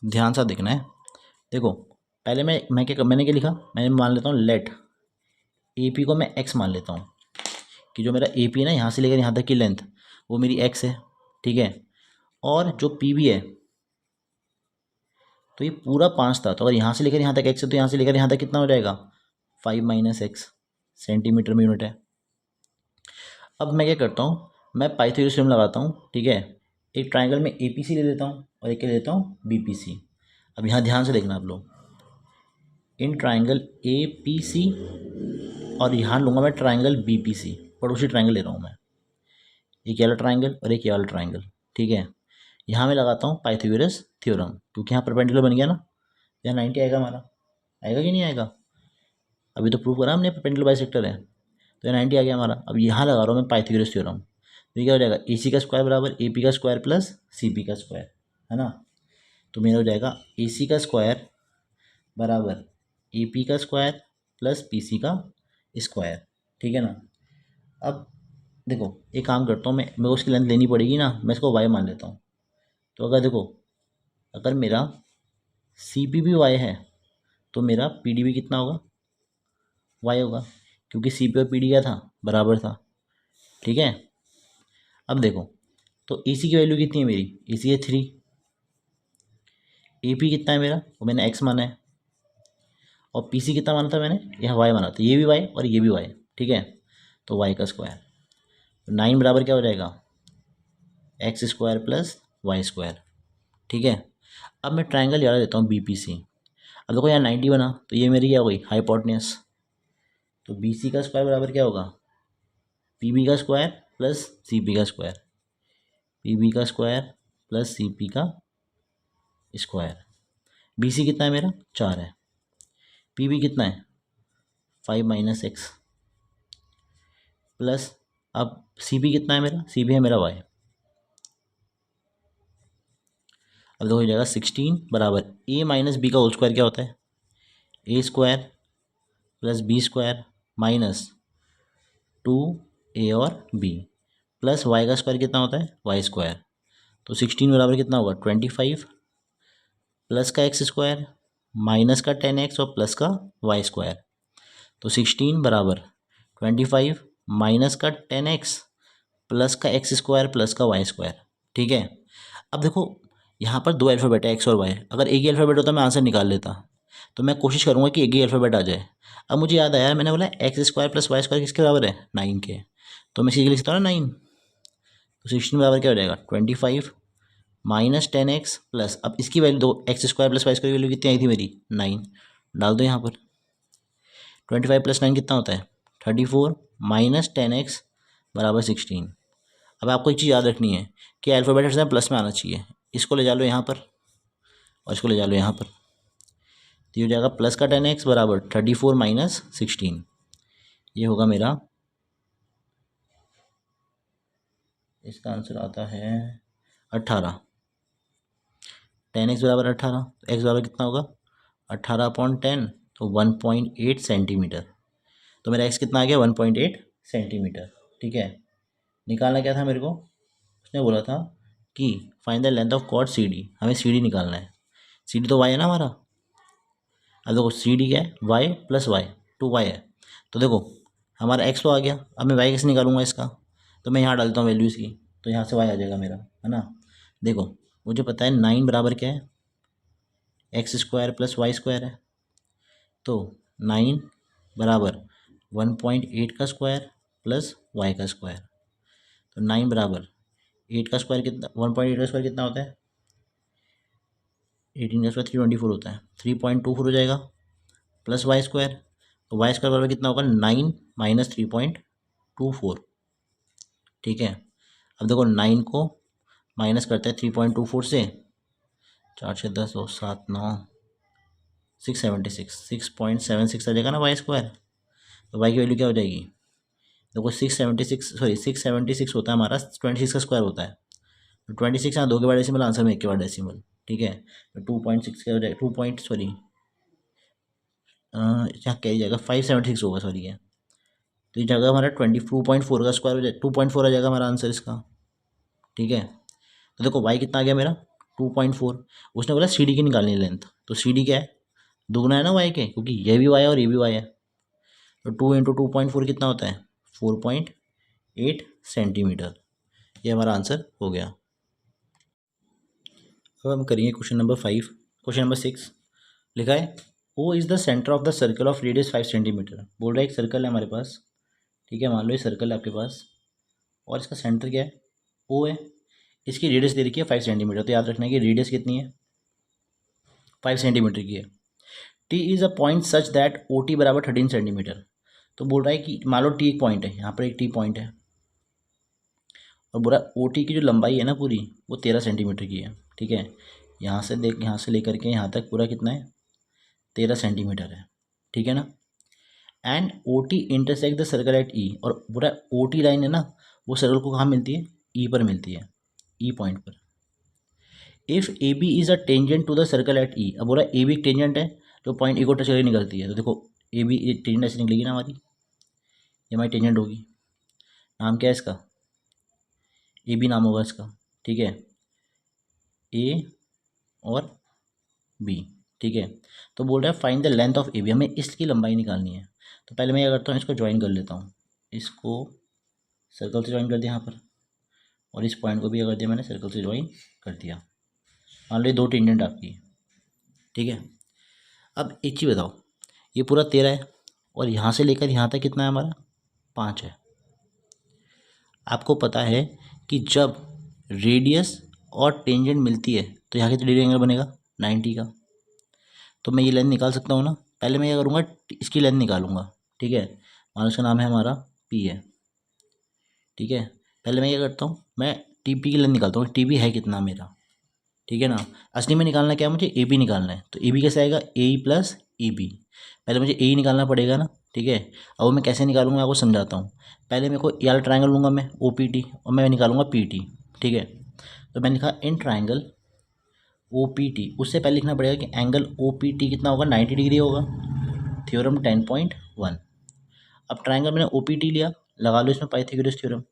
ध्यान से देखना है। देखो पहले मैंने क्या लिखा, मैंने मान लेता हूँ लेट AP को मैं x मान लेता हूँ, कि जो मेरा AP है ना, यहाँ से लेकर यहाँ तक की लेंथ वो मेरी x है, ठीक है। और जो PB है, तो ये पूरा 5 था, तो अगर यहाँ से लेकर यहाँ तक x है, तो यहाँ से लेकर यहाँ तक कितना हो जाएगा, 5 माइनस x सेंटीमीटर में यूनिट है। अब मैं क्या करता हूँ, मैं पाइथागोरस थ्योरम लगाता हूँ, ठीक है। एक ट्राइंगल में APC ले लेता हूँ और एक ले लेता हूँ BPC। अब यहाँ ध्यान से देखना आप लोग, इन ट्राइंगल APC, और यहाँ लूँगा मैं ट्राइंगल BPC, पड़ोसी ट्राइंगल ले रहा हूँ मैं, एक ये वाला ट्राइंगल और एक ये वाला ट्राइंगल, ठीक है। यहाँ मैं लगाता हूँ पाइथागोरस थ्योरम, क्योंकि यहाँ परपेंडिकुलर बन गया ना, यहाँ 90 आएगा हमारा, आएगा कि नहीं आएगा, अभी तो प्रूव करा हमने परपेंडिकुलर बाइसेक्टर है, तो ये 90 आ गया हमारा। अब यहाँ लगा रहा हूँ मैं पाइथागोरस थ्योरम, तो ये क्या हो जाएगा, ए सी का स्क्वायर बराबर ए पी का स्क्वायर प्लस सी पी का स्क्वायर, है ना। तो मेरा हो जाएगा ए सी का स्क्वायर बराबर ए पी का स्क्वायर प्लस पी सी का स्क्वायर, ठीक है ना। अब देखो एक काम करता हूँ मैं, मेरे को उसकी लेंथ लेनी पड़ेगी ना, मैं इसको वाई मान लेता हूँ। तो अगर देखो, अगर मेरा सी पी भी वाई है तो मेरा पी डी भी कितना होगा, वाई होगा, क्योंकि सी पी और पी डी क्या था, बराबर था, ठीक है। अब देखो, तो ए सी की वैल्यू कितनी है मेरी, ए सी है 3, ए पी कितना है मेरा, वो मैंने एक्स माना है, और पी सी कितना माना था मैंने, यहाँ वाई माना था, ये भी वाई और ये भी वाई, ठीक है। तो वाई का स्क्वायर, तो 9 बराबर क्या हो जाएगा, x square plus y square, ठीक है। अब मैं ट्राइंगल याद देता हूँ बी पी सी। अब देखो यहाँ 90 बना, तो ये मेरी क्या हो गई, हाइपोटेन्यूस। तो बी सी का स्क्वायर बराबर क्या होगा, पी बी का स्क्वायर प्लस सी पी का स्क्वायर, पी बी का स्क्वायर प्लस सी पी का स्क्वायर। बी सी कितना है मेरा, 4 है, पी बी कितना है 5 माइनस एक्स प्लस, अब सी पी कितना है मेरा, सी पी है मेरा वाई। अब देखो हो जाएगा 16 बराबर ए माइनस बी का होल स्क्वायर क्या होता है, A square plus B square minus 2 A और बी प्लस वाई का स्क्वायर कितना होता है, वाई स्क्वायर। तो 16 बराबर कितना होगा 25 प्लस का एक्स स्क्वायर माइनस का 10x और प्लस का वाई स्क्वायर। तो 16 बराबर 25 माइनस का 10x प्लस का एक्स स्क्वायर प्लस का वाई स्क्वायर, ठीक है। अब देखो यहाँ पर दो अल्फ़ाबेट है एक्स और वाई, अगर एक ही अल्फ़ाबेट होता मैं आंसर निकाल लेता, तो मैं कोशिश करूँगा कि एक ही अल्फ़ाबेट आ जाए। अब मुझे याद आया, मैंने बोला x square plus y square किसके बराबर है, 9 के, तो मैं सीधे लिख सकता हूँ ना 9। तो 16 बराबर क्या हो जाएगा 25 माइनस 10x प्लस, अब इसकी वैल्यू दो, x square plus y square की वैल्यू कितनी आई थी मेरी 9, डाल दो यहाँ पर। 25 प्लस 9 कितना होता है 34 माइनस 10x बराबर 16। अब आपको एक चीज़ याद रखनी है कि अल्फ़ाबेट हमेशा प्लस में आना चाहिए, इसको ले जा लो यहाँ पर और इसको ले जा लो यहाँ पर, तो ये हो जाएगा प्लस का 10x बराबर 34 माइनस 16, ये होगा मेरा, इसका आंसर आता है 18। 10x बराबर 18, तो x बराबर कितना होगा 18/10, तो 1.8 सेंटीमीटर। तो मेरा x कितना आ गया 1.8 सेंटीमीटर, ठीक है। निकालना क्या था मेरे को, उसने बोला था कि find the length of chord C D, हमें सी डी निकालना है। सी डी तो y है ना हमारा, अब देखो सी डी क्या है, y प्लस वाई 2y है, तो देखो हमारा x तो आ गया, अब मैं y कैसे निकालूंगा इसका, तो मैं यहाँ डालता हूँ वैल्यू इसकी, तो यहाँ से y आ जाएगा मेरा, है ना। देखो मुझे पता है 9 बराबर क्या है, x square plus y square है, तो 9 बराबर 1.8 का स्क्वायर प्लस वाई का स्क्वायर, तो 9 बराबर 8 का स्क्वायर कितना, 1.8 का स्क्वायर कितना होता है, 18 का स्क्वायर 324 होता है, 3.24 हो जाएगा प्लस वाई स्क्वायर, तो वाई स्क्वायर बराबर कितना होगा 9 माइनस 3.24, ठीक है। अब देखो 9 को माइनस करते हैं 3.24 से, 4 6 10 2 7 9 676 6.76 आ जाएगा ना वाई स्क्वायर, तो वाई की वैल्यू क्या हो जाएगी, देखो 676 होता है हमारा, 26 का स्क्वायर होता है, तो 26 यहाँ 2 के बाद डेसिमल, आंसर में 1 के बाद डेसिमल, ठीक है। तो 2.6 क्या हो जाएगा, यहाँ क्या जाएगा 576 होगा, सॉरी है, तो ये जगह हमारा 22.4 का स्क्वायर हो जाए, 2.4 आ जाएगा हमारा आंसर इसका, ठीक है। तो देखो वाई कितना आ गया मेरा 2.4, उसने बोला सी डी की निकालनी है लेंथ, तो सी डी क्या है, दुगना है ना वाई के, क्योंकि ये भी वाई है और ये भी वाई है, तो 2 इंटू 2.4 कितना होता है 4.8 सेंटीमीटर, ये हमारा आंसर हो गया। अब हम करेंगे क्वेश्चन नंबर 5। क्वेश्चन नंबर 6 लिखा है O is the centre of the circle of radius 5 centimetre. बोल रहा है एक सर्कल है हमारे पास, ठीक है, मान लो ये सर्कल है आपके पास और इसका सेंटर क्या है ओ है, इसकी रेडियस दे रखी है 5 सेंटीमीटर, तो याद रखना है कि रेडियस कितनी है 5 सेंटीमीटर की है। T is a point such that O T बराबर 13 सेंटीमीटर। तो बोल रहा है कि मान लो टी एक पॉइंट है, यहाँ पर एक टी पॉइंट है और पूरा ओ टी की जो लंबाई है ना पूरी, वो 13 सेंटीमीटर की है। ठीक है, यहाँ से लेकर के यहाँ तक पूरा कितना है, 13 सेंटीमीटर है। ठीक है ना। And O T intersect the circle at E, और पूरा ओ टी लाइन है ना, वो सर्कल को कहाँ मिलती है, ई पर मिलती है, ई पॉइंट पर। If A B is a tangent to the circle at E, अब बोला ए बी एक टेंजेंट है जो पॉइंट ए को टच करके निकलती है। तो देखो ए बी टेंजेंट ऐसे निकलेगी ना हमारी, ये हमारी टेंजेंट होगी। नाम क्या है इसका, ए बी नाम होगा इसका। ठीक है, ए और बी। ठीक है, तो बोल रहा है find the length of A B, हमें इसकी लंबाई निकालनी है। तो पहले मैं क्या करता हूँ, इसको ज्वाइन कर लेता हूँ, इसको सर्कल से ज्वाइन कर दिया यहाँ पर, और इस पॉइंट को भी क्या कर दिया मैंने, सर्कल से ज्वाइन कर दिया। मान लो 2 टेंजेंट आपकी। ठीक है, अब एक चीज़ बताओ, ये पूरा 13 है और यहाँ से लेकर यहाँ तक कितना है हमारा, 5 है। आपको पता है कि जब रेडियस और टेंजेंट मिलती है तो यहाँ कितना डिग्री एंगल बनेगा, 90 का। तो मैं ये लेंथ निकाल सकता हूँ ना। पहले मैं क्या करूँगा, इसकी लेंथ निकालूंगा। ठीक है, मान लो इसका नाम है हमारा पी है। ठीक है, पहले मैं क्या करता हूँ, मैं टी पी की लेंथ निकालता हूँ, टी पी है कितना मेरा। ठीक है ना, असली में निकालना क्या है, मुझे ए बी निकालना है। तो ए बी कैसे आएगा, ए ई प्लस ए बी। पहले मुझे ए ई निकालना पड़ेगा ना। ठीक है, अब वो मैं कैसे निकालूंगा आपको समझाता हूँ। पहले मेरे को ये वाला ट्रायंगल लूँगा मैं, ओ पी टी, और मैं निकालूंगा पी टी। ठीक है, तो मैंने लिखा in triangle O P T, उससे पहले लिखना पड़ेगा कि एंगल ओ पी टी कितना होगा, 90 डिग्री होगा। थ्योरम 10.1। अब ट्रायंगल मैंने ओ पी टी लिया, लगा लो इसमें पाइथागोरस थ्योरम।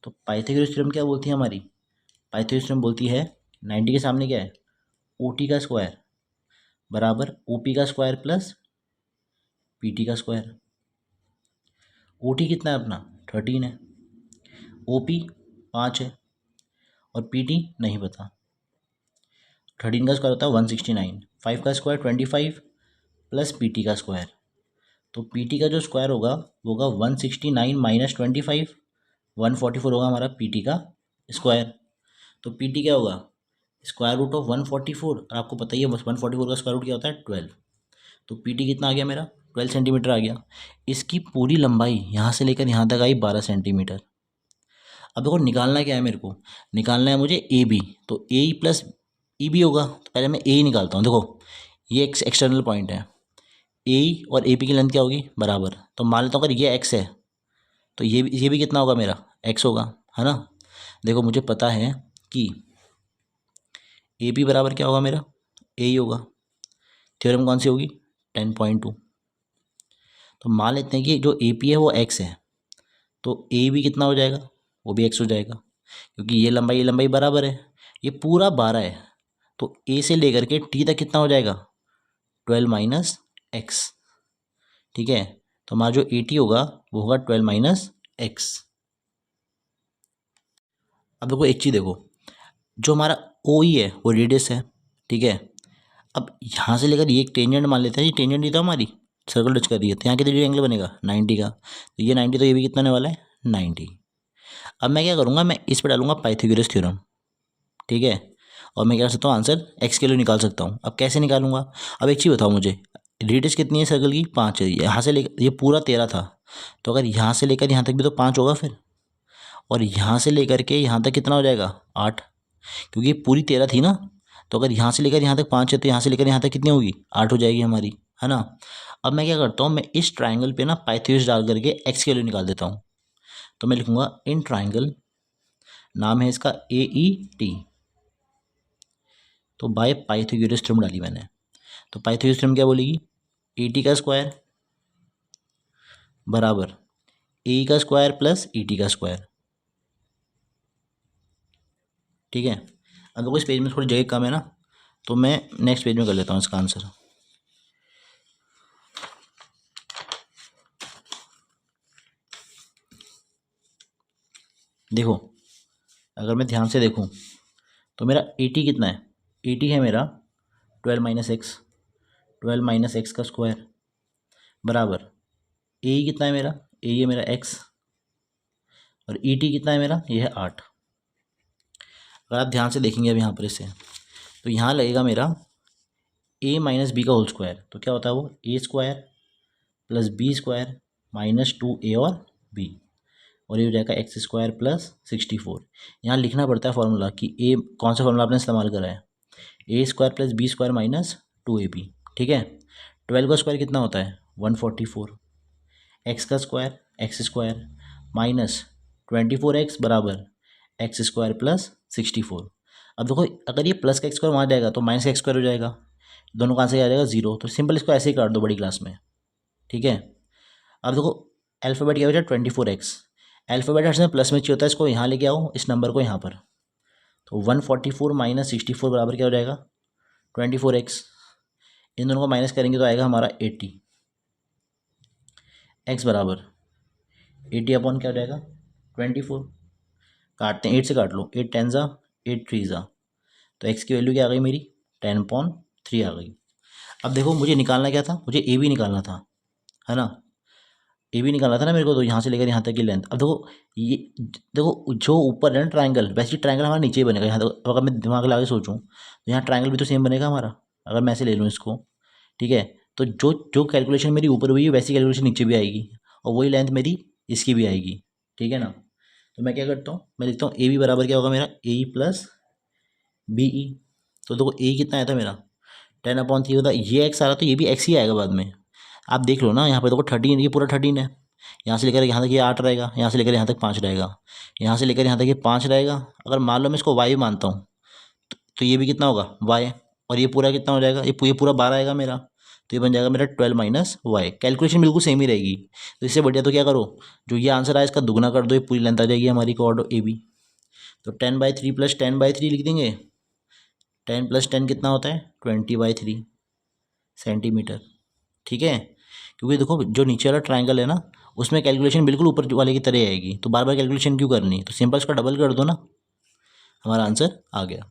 तो पाइथागोरस थ्योरम क्या बोलती है हमारी, पाइथागोरस थ्योरम बोलती है 90 के सामने क्या है, ओ टी का स्क्वायर बराबर ओ पी का स्क्वायर प्लस पी टी का स्क्वायर। ओ टी कितना है अपना, 13 है, ओ पी 5 है, और पी टी नहीं पता। 13 का स्क्वायर होता है 169, 5 का स्क्वायर 25 प्लस पी टी का स्क्वायर। तो पी टी का जो स्क्वायर होगा वो होगा 169 माइनस 25, 144 होगा हमारा पी टी का स्क्वायर। तो पी टी क्या होगा, स्क्वायर रूट ऑफ 144, और आपको पता ही है 144 का स्क्वायर रूट क्या होता है, 12। तो पी टी कितना आ गया मेरा, 12 सेंटीमीटर आ गया। इसकी पूरी लंबाई यहाँ से लेकर यहाँ तक आई 12 सेंटीमीटर। अब देखो निकालना क्या है मेरे को, निकालना है मुझे ए बी। तो ए प्लस ई बी होगा, तो पहले मैं ए ही निकालता हूँ। देखो ये एक्सटर्नल पॉइंट है, ए और ए बी की लेंथ क्या होगी, बराबर। तो मान लेता हूँ अगर ये एक्स है तो ये भी कितना होगा मेरा, एक्स होगा, है ना। देखो मुझे पता है कि ए बी बराबर क्या होगा मेरा, ए ही होगा। थ्योरम कौन सी होगी, 10.2। तो मान लेते हैं कि जो ए पी है वो एक्स है, तो ए भी कितना हो जाएगा, वो भी एक्स हो जाएगा, क्योंकि ये लंबाई बराबर है। ये पूरा 12 है, तो ए से लेकर के टी तक कितना हो जाएगा, 12 माइनस एक्स। ठीक है, तो हमारा जो ए टी होगा वो होगा 12 माइनस एक्स। अब देखो एक चीज़ देखो, जो हमारा ओ ई है वो रेडियस है। ठीक है, अब यहाँ से लेकर ये एक टेंजेंट मान लेते हैं, ये टेंजेंट ही तो हमारी सर्कल टच कर रही है, तो यहाँ कितने डिग्री एंगल बनेगा, 90 का। तो ये 90, तो ये भी कितना होने वाला है, 90। अब मैं क्या करूँगा, मैं इस पर डालूंगा पाइथागोरस थ्योरम। ठीक है, और मैं क्या कर सकता हूँ, आंसर एक्स के लिए निकाल सकता हूँ। अब कैसे निकालूंगा, अब एक चीज़ बताओ मुझे, रेडियस कितनी है सर्कल की, 5 है। यहाँ से लेकर ये पूरा 13 था, तो अगर यहाँ से लेकर यहाँ तक भी तो 5 होगा फिर, और यहाँ से लेकर के यहाँ तक कितना हो जाएगा, 8, क्योंकि ये पूरी 13 थी ना। तो अगर यहाँ से लेकर यहाँ तक 5 है तो यहाँ से लेकर यहाँ तक कितनी होगी, 8 हो जाएगी हमारी, है ना। अब मैं क्या करता हूँ, मैं इस ट्राइंगल पे ना पाइथागोरस डाल करके एक्स के लिए निकाल देता हूँ। तो मैं लिखूंगा इन ट्राइंगल, नाम है इसका ए ई टी। तो बाय पाइथागोरस थ्योरम डाली मैंने। तो पाइथागोरस थ्योरम क्या बोलेगी, ए टी का स्क्वायर बराबर ए का स्क्वायर प्लस ई टी का स्क्वायर। ठीक है, अब देखो इस पेज में थोड़ी जगह कम है ना, तो मैं नेक्स्ट पेज में कर लेता हूँ इसका आंसर। देखो अगर मैं ध्यान से देखूँ तो मेरा ए टी कितना है, ए टी है मेरा 12 माइनस एक्स, 12 माइनस एक्स का स्क्वायर बराबर ए कितना है मेरा, ए है मेरा एक्स, और ई टी कितना है मेरा, ये है 8। अगर आप ध्यान से देखेंगे अब यहाँ पर इसे, तो यहाँ लगेगा मेरा ए माइनस बी का होल स्क्वायर। तो क्या होता है वो, A square plus B square minus 2 A और बी और ये हो जाएगा एक्स स्क्वायर प्लस 64। यहाँ लिखना पड़ता है फॉर्मूला कि ए कौन सा फॉर्मूला आपने इस्तेमाल करा है, A square plus B square minus 2ab। ठीक है, 12 का स्क्वायर कितना होता है 144, एक्स का square x square minus 24x बराबर एक्स स्क्वायर प्लस 64। अब देखो अगर ये प्लस का एक्स स्क्वायर वहाँ जाएगा तो माइनस का एक्स स्क्वायर हो जाएगा, दोनों का आंसर आ जाएगा 0। तो सिंपल इसको ऐसे ही काट दो बड़ी क्लास में। ठीक है, अब देखो अल्फ़ाबेट क्या हो जाए 24x, अल्फ़ाबेट हर समय प्लस में चाहिए होता है, इसको यहाँ लेके आओ इस नंबर को यहाँ पर। तो 144 माइनस 64 बराबर क्या हो जाएगा 24x। इन दोनों को माइनस करेंगे तो आएगा हमारा 80, x बराबर 80 अपॉन क्या हो जाएगा 24। काटते हैं 8 से काट लो, 8 10 ज़ा 8 3 ज़ा, तो x की वैल्यू क्या आ गई मेरी 10.3 आ गई। अब देखो मुझे निकालना क्या था, मुझे ए भी निकालना था, है ना, ए भी निकालना था ना मेरे को। तो यहाँ से लेकर यहाँ तक की लेंथ, अब देखो ये देखो जो ऊपर है ना ट्रायंगल, वैसे ट्रायंगल हमारा नीचे ही बनेगा। यहाँ तक अगर मैं दिमाग लगा के सोचूँ तो यहाँ ट्रायंगल भी तो सेम बनेगा हमारा, अगर मैं ऐसे ले लूँ इसको। ठीक है, तो जो जो कैलकुलेशन मेरी ऊपर हुई है वैसी कैलकुलेशन नीचे भी आएगी, और वही लेंथ मेरी इसकी भी आएगी। ठीक है ना, तो मैं क्या करता हूँ, मैं लिखता हूँ ए बी बराबर क्या होगा मेरा ए प्लस बी ई। तो देखो ए कितना आया था मेरा 10/3 होता, ये एक्स आ रहा तो ये भी एक्स ही आएगा बाद में। आप देख लो ना, यहाँ पे देखो 13, ये पूरा 13 है, यहाँ से लेकर यहाँ तक ये 8 रहेगा, यहाँ से लेकर यहाँ तक 5 रहेगा, यहाँ से लेकर यहाँ तक ये 5 रहेगा। अगर मान लो मैं इसको वाई मानता हूँ तो ये भी कितना होगा वाई, और ये पूरा कितना हो जाएगा, ये पूरा 12 आएगा मेरा, तो ये बन जाएगा मेरा 12 माइनस वाई। कैलकुलेशन बिल्कुल सेम ही रहेगी। तो इससे बढ़िया तो क्या करो, जो ये आंसर आया इसका दुगना कर दो, ये पूरी लेंथ आ जाएगी हमारी कॉर्ड ए बी। तो 10/3 प्लस 10/3 लिख देंगे, 10 प्लस 10 कितना होता है 20/3 सेंटीमीटर। ठीक है, क्योंकि देखो जो नीचे वाला ट्रायंगल है ना उसमें कैलकुलेशन बिल्कुल ऊपर वाले की तरह आएगी, तो बार बार कैलकुलेशन क्यों करनी, तो सिंपल इसका डबल कर दो ना, हमारा आंसर आ गया।